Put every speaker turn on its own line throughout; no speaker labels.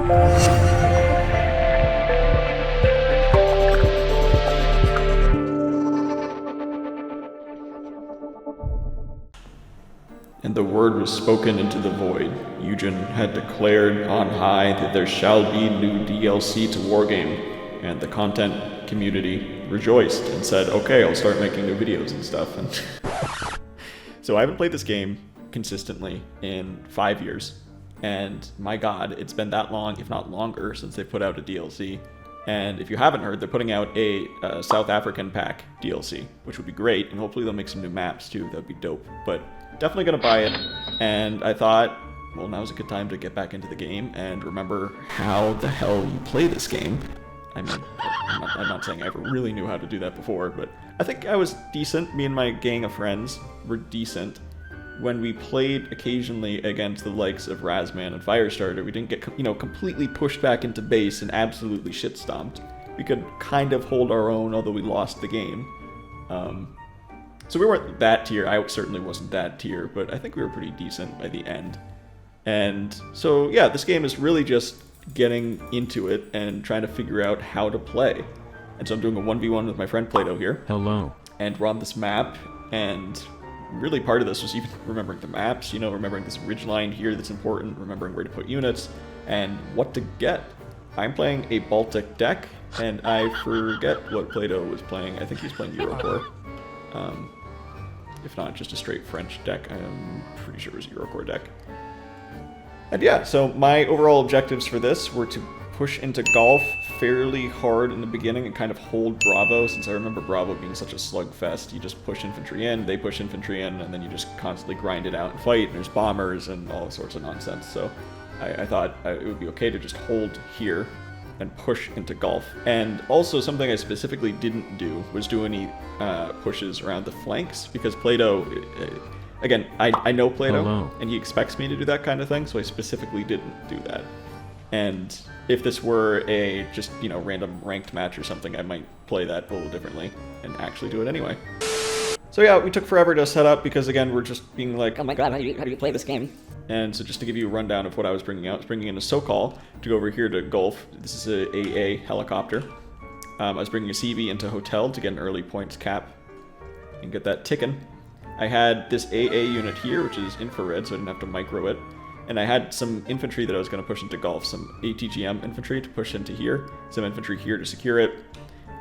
And the word was spoken into the void. Eugen had declared on high that there shall be new DLC to Wargame, and the content community rejoiced and said, okay, I'll start making new videos and stuff. And so I haven't played this game consistently in 5 years, and my god, it's been that long, if not longer, since they put out a DLC. And if you haven't heard, they're putting out a South African pack DLC, which would be great, and hopefully they'll make some new maps too. That'd be dope. But definitely gonna buy it, and I thought, well, now's a good time to get back into the game and remember how the hell you play this game. I mean, I'm not saying I ever really knew how to do that before, but I think I was decent. Me and my gang of friends were decent. When we played occasionally against the likes of Razman and Firestarter, we didn't get, completely pushed back into base and absolutely shit-stomped. We could kind of hold our own, although we lost the game. So we weren't that tier. I certainly wasn't that tier, but I think we were pretty decent by the end. And so, yeah, this game is really just getting into it and trying to figure out how to play. And so I'm doing a 1v1 with my friend Plato here.
Hello.
And we're on this map, and really part of this was even remembering the maps, remembering this ridgeline here that's important, remembering where to put units, and what to get. I'm playing a Baltic deck, and I forget what Plato was playing. I think he's playing Eurocore. If not, just a straight French deck. I'm pretty sure it was a Eurocore deck. And yeah, so my overall objectives for this were to push into Golf fairly hard in the beginning and kind of hold Bravo, since I remember Bravo being such a slugfest. You just push infantry in, they push infantry in, and then you just constantly grind it out and fight, and there's bombers and all sorts of nonsense. So I thought it would be okay to just hold here and push into Golf. And also something I specifically didn't do was do any pushes around the flanks, because Plato, again, I know Plato,
Hello.
and he expects me to do that kind of thing, so I specifically didn't do that. And if this were a just, random ranked match or something, I might play that a little differently and actually do it anyway. So yeah, we took forever to set up because, again, we're just being like,
oh my god, how do you play this game?
And so just to give you a rundown of what I was bringing out, I was bringing in a SoCal to go over here to Gulf. This is a AA helicopter. I was bringing a CV into Hotel to get an early points cap and get that ticking. I had this AA unit here, which is infrared, so I didn't have to micro it. And I had some infantry that I was going to push into Gulf, some ATGM infantry to push into here, some infantry here to secure it.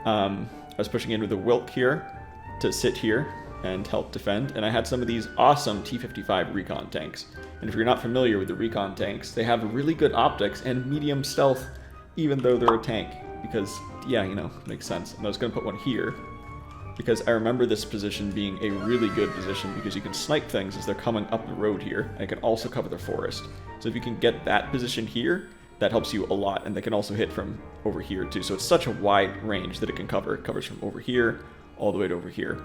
I was pushing in with a Wilk here to sit here and help defend, and I had some of these awesome T-55 recon tanks. And if you're not familiar with the recon tanks, they have really good optics and medium stealth, even though they're a tank, because, yeah, makes sense. And I was going to put one here, because I remember this position being a really good position, because you can snipe things as they're coming up the road here, and it can also cover the forest. So if you can get that position here, that helps you a lot, and they can also hit from over here too. So it's such a wide range that it can cover. It covers from over here all the way to over here.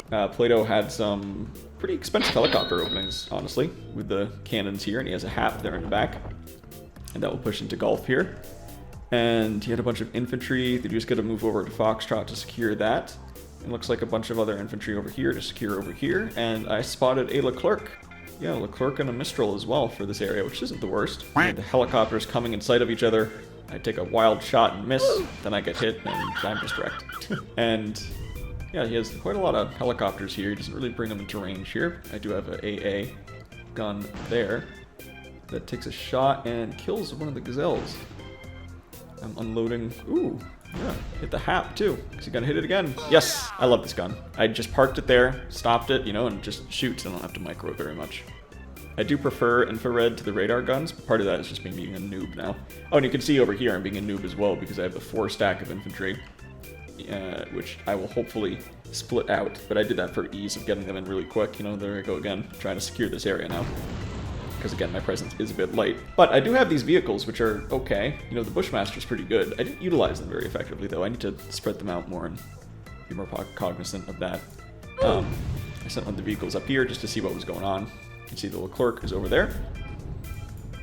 Plato had some pretty expensive helicopter openings, honestly, with the cannons here, and he has a HAP there in the back, and that will push into Gulf here. And he had a bunch of infantry that you just got to move over to Foxtrot to secure that. It looks like a bunch of other infantry over here to secure over here, and I spotted a Leclerc. Yeah, Leclerc and a Mistral as well for this area, which isn't the worst. The helicopters coming in sight of each other. I take a wild shot and miss, then I get hit, and I'm just wrecked. And yeah, he has quite a lot of helicopters here. He doesn't really bring them into range here. I do have an AA gun there that takes a shot and kills one of the Gazelles. I'm unloading. Ooh, yeah, hit the HAP too. Is he gonna hit it again? Yes, I love this gun. I just parked it there, stopped it, and just shoots. I don't have to micro it very much. I do prefer infrared to the radar guns, but part of that is just me being a noob now. Oh, and you can see over here I'm being a noob as well, because I have a 4 stack of infantry, which I will hopefully split out, but I did that for ease of getting them in really quick. There I go again, trying to secure this area now. Because again, my presence is a bit light. But I do have these vehicles, which are okay. The Bushmaster's pretty good. I didn't utilize them very effectively, though. I need to spread them out more and be more cognizant of that. I sent one of the vehicles up here just to see what was going on. You can see the Leclerc is over there.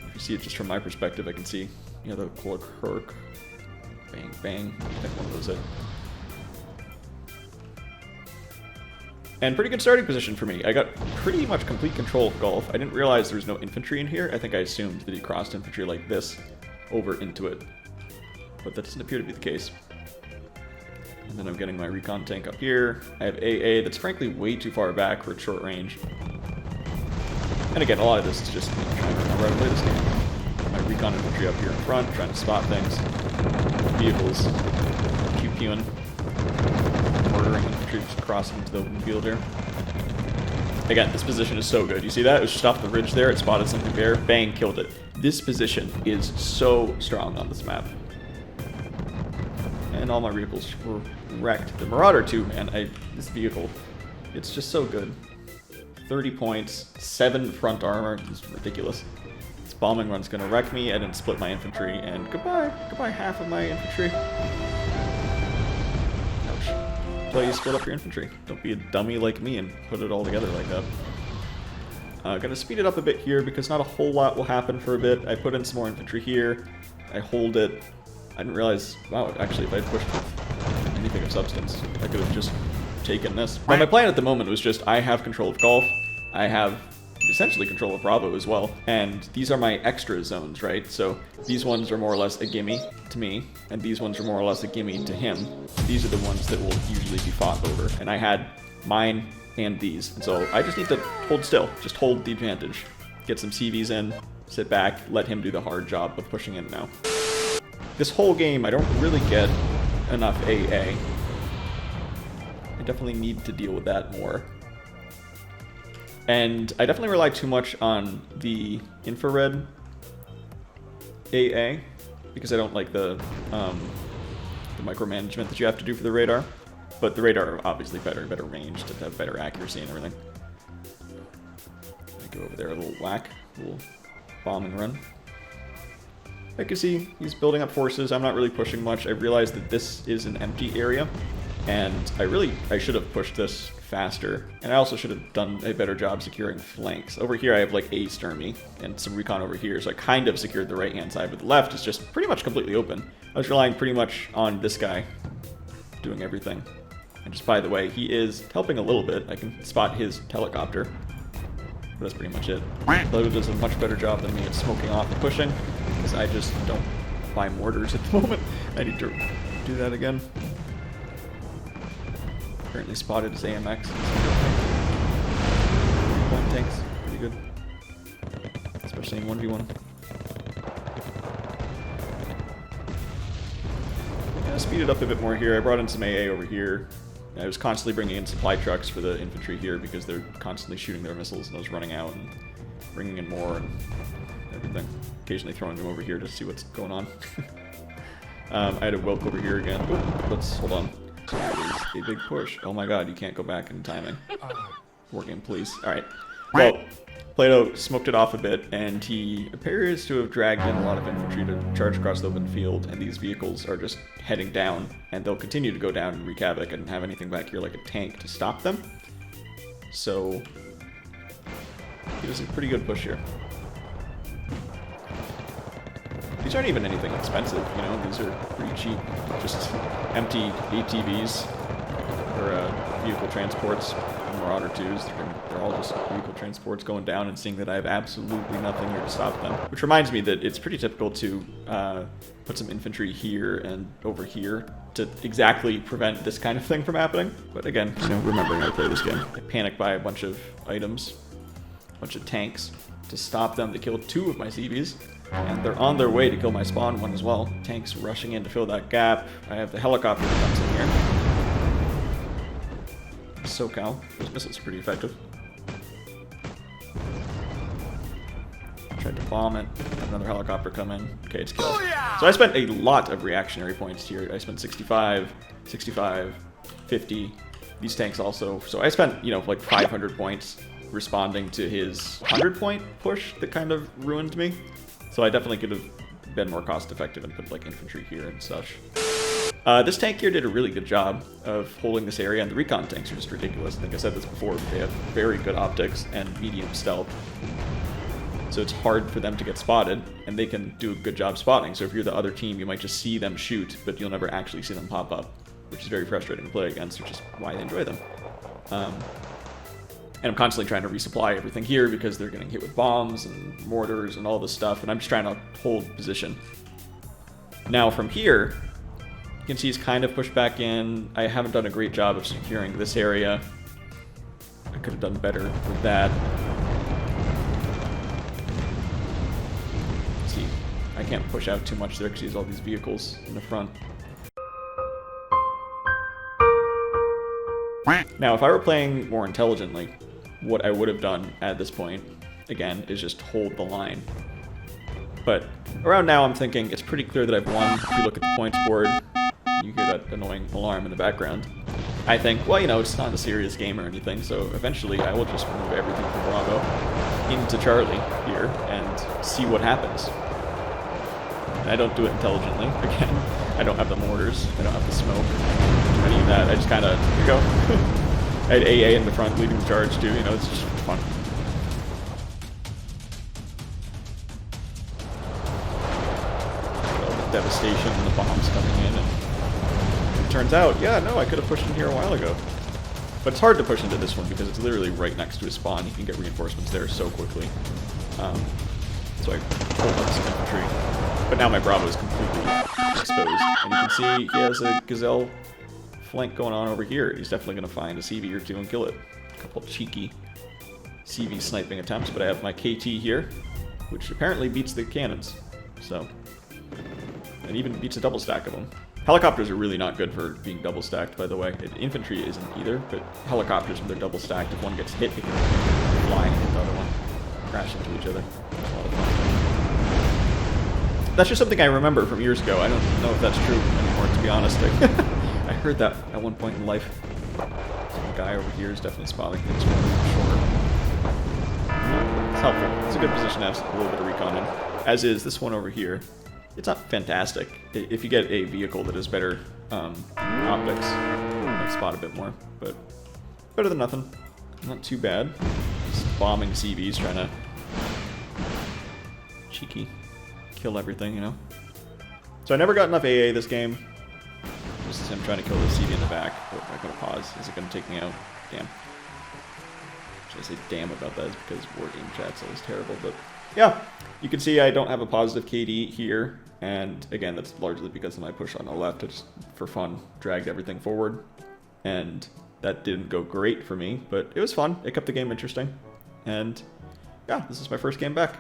If you see it just from my perspective, I can see, the Leclerc. Bang, bang. I think one of those. And pretty good starting position for me. I got pretty much complete control of Gulf. I didn't realize there was no infantry in here. I think I assumed that he crossed infantry like this. over into it. But that doesn't appear to be the case. And then I'm getting my recon tank up here. I have AA that's frankly way too far back for its short range. And again, a lot of this is just me trying to remember how to play this game. My recon infantry up here in front, trying to spot things. Vehicles, QPing, murdering infantry just crossing into the open field here. Again, this position is so good. You see that? It was just off the ridge there. It spotted something there. Bang, killed it. This position is so strong on this map. And all my vehicles were wrecked. The Marauder too, man. This vehicle, it's just so good. 30 points, 7 front armor. This is ridiculous. This bombing run's gonna wreck me. I didn't split my infantry, and goodbye. Goodbye, half of my infantry. Ouch. That's why you split up your infantry. Don't be a dummy like me and put it all together like that. Gonna speed it up a bit here because not a whole lot will happen for a bit. I put in some more infantry here. I hold it. I didn't realize, wow, actually, if I pushed with anything of substance, I could have just taken this. But my plan at the moment was just, I have control of Golf. I have essentially control of Bravo as well. And these are my extra zones, right? So these ones are more or less a gimme to me, and these ones are more or less a gimme to him. These are the ones that will usually be fought over. And I had mine and these. And so I just need to hold still, just hold the advantage. Get some CVs in, sit back, let him do the hard job of pushing in now. This whole game, I don't really get enough AA. I definitely need to deal with that more. And I definitely rely too much on the infrared AA, because I don't like the micromanagement that you have to do for the radar. But the radar are obviously better range to have better accuracy and everything. I go over there, a little whack, a little bomb and run. I can see he's building up forces. I'm not really pushing much. I realized that this is an empty area, and I should have pushed this faster. And I also should have done a better job securing flanks. Over here I have like a Sturmy and some recon over here, so I kind of secured the right-hand side, but the left is just pretty much completely open. I was relying pretty much on this guy doing everything. And just by the way, he is helping a little bit. I can spot his helicopter. But that's pretty much it. Lowe does a much better job than me at smoking off and pushing, because I just don't buy mortars at the moment. I need to do that again. Currently spotted as AMX. Point tanks, pretty good. Especially in 1v1. Yeah, speed it up a bit more here. I brought in some AA over here. I was constantly bringing in supply trucks for the infantry here because they're constantly shooting their missiles, and I was running out and bringing in more and everything. Occasionally throwing them over here to see what's going on. I had a Wilk over here again. Ooh, let's hold on. That is a big push. Oh my god, you can't go back in timing. Wargame, please. Alright. Well, Plato smoked it off a bit, and he appears to have dragged in a lot of infantry to charge across the open field, and these vehicles are just heading down, and they'll continue to go down and wreak havoc and have anything back here like a tank to stop them. So, he does a pretty good push here. These aren't even anything expensive, you know, these are pretty cheap, just empty ATVs, or vehicle transports, Marauder 2s, they're all just vehicle transports going down and seeing that I have absolutely nothing here to stop them. Which reminds me that it's pretty typical to put some infantry here and over here to exactly prevent this kind of thing from happening. But again, you know, remembering how to play this game. I panic buy a bunch of items, a bunch of tanks, to stop them to kill 2 of my CVs. And they're on their way to kill my spawn one as well. Tanks rushing in to fill that gap. I have the helicopter that comes in here. SoCal. Those missiles are pretty effective. Tried to bomb it. Another helicopter come in. Okay, it's killed. Oh, yeah! So I spent a lot of reactionary points here. I spent 65, 65, 50. These tanks also. So I spent, you know, like 500 points responding to his 100-point push that kind of ruined me. So I definitely could have been more cost effective and put like infantry here and such. This tank here did a really good job of holding this area, and the recon tanks are just ridiculous. I think I said this before, but they have very good optics and medium stealth. So it's hard for them to get spotted, and they can do a good job spotting. So if you're the other team, you might just see them shoot, but you'll never actually see them pop up, which is very frustrating to play against, which is why I enjoy them. And I'm constantly trying to resupply everything here because they're getting hit with bombs and mortars and all this stuff, and I'm just trying to hold position. Now from here, you can see he's kind of pushed back in. I haven't done a great job of securing this area. I could have done better with that. See, I can't push out too much there because he has all these vehicles in the front. Now, if I were playing more intelligently, what I would have done at this point, again, is just hold the line. But around now, I'm thinking it's pretty clear that I've won. If you look at the points board, you hear that annoying alarm in the background. I think, well, you know, it's not a serious game or anything, so eventually I will just move everything from Bravo into Charlie here and see what happens. And I don't do it intelligently. Again, I don't have the mortars, I don't have the smoke, any of that. I just kind of, here you go. I had AA in the front leading the charge too, you know, it's just fun. All the devastation and the bombs coming in, and it turns out, yeah, no, I could have pushed in here a while ago. But it's hard to push into this one because it's literally right next to a spawn. You can get reinforcements there so quickly. So I pulled up some infantry. But now my Bravo is completely exposed. And you can see he has a Gazelle flank going on over here. He's definitely going to find a CV or two and kill it. A couple cheeky CV sniping attempts, but I have my KT here, which apparently beats the cannons. So, and even beats a double stack of them. Helicopters are really not good for being double stacked, by the way. Infantry isn't either, but helicopters, when they're double stacked, if one gets hit, it can fly and hit the other one. Crash into each other. It's a lot of fun. That's just something I remember from years ago. I don't know if that's true anymore, to be honest. I heard that at one point in life. Some guy over here is definitely spotting things from shore. It's helpful. It's a good position to have a little bit of recon in. As is this one over here. It's not fantastic. If you get a vehicle that has better optics, you might spot a bit more. But better than nothing. Not too bad. Just bombing CVs, trying to cheeky kill everything, you know. So I never got enough AA this game. This is him trying to kill the CV in the back. Oh, I gotta pause. Is it gonna take me out? Damn. Should I say damn about that? It's because Wargame chat's always terrible, but yeah. You can see I don't have a positive KD here, and again, that's largely because of my push on the left. I just, for fun, dragged everything forward, and that didn't go great for me, but it was fun. It kept the game interesting, and yeah, this is my first game back.